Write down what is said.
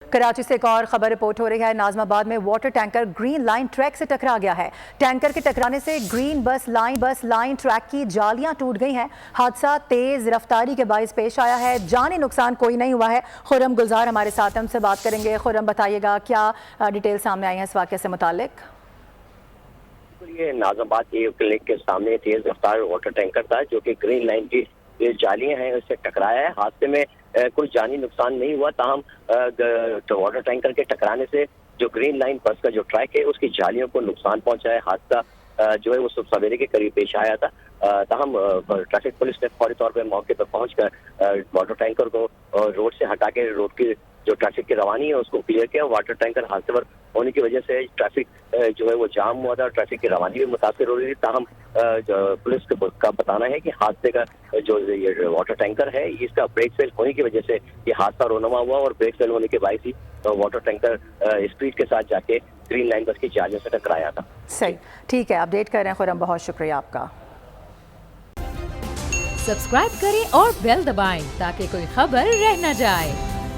कराची से एक और खबर रिपोर्ट हो रही है। नाजमाबाद में water tanker green line track से टकरा गया है। टैंकर के टकराने से ग्रीन बस लाइन ट्रैक की जालियां टूट गई हैं। हादसा तेज रफ्तारी के बाइस पेश आया है। जानी नुकसान कोई नहीं हुआ है। खुर्रम गुलजार हमारे साथ, हमसे बात करेंगे। खुर्रम, बताइएगा क्या डिटेल सामने आई है इस वाक़े से मुतालिक? ये नाजमाबाद के क्लिनिक के सामने तेज रफ्तार वाटर टैंकर था जो कि ग्रीन लाइन की जालियां हैं उससे टकराया है। हादसे में कोई जानी नुकसान नहीं हुआ, ताहम वाटर टैंकर के टकराने से जो ग्रीन लाइन बस का जो ट्रैक है उसकी जालियों को नुकसान पहुंचा है। हादसा जो है वो सुबह सवेरे के करीब पेश आया था। ताहम ट्रैफिक पुलिस ने फौरी तौर पर मौके पर पहुंचकर वाटर टैंकर को रोड से हटा के रोड की जो ट्रैफिक की रवानी है उसको क्लियर किया। वाटर टैंकर हादसे पर होने की वजह से ट्रैफिक जो है वो जाम हुआ था, ट्रैफिक की रवानी भी मुतासर हो रही थी। ताहम पुलिस का बताना है कि हादसे का जो ये वाटर टैंकर है इसका ब्रेक फेल होने की वजह से ये हादसा रोनमा हुआ और ब्रेक फेल होने के बाद ही वाटर टैंकर स्पीड के साथ जाके ग्रीन लाइन बस की जालियों से टकराया था। सही, ठीक है, अपडेट कर रहे हैं खुर्रम, बहुत शुक्रिया आपका। सब्सक्राइब करें और बेल दबाएं ताकि कोई खबर रह न जाए।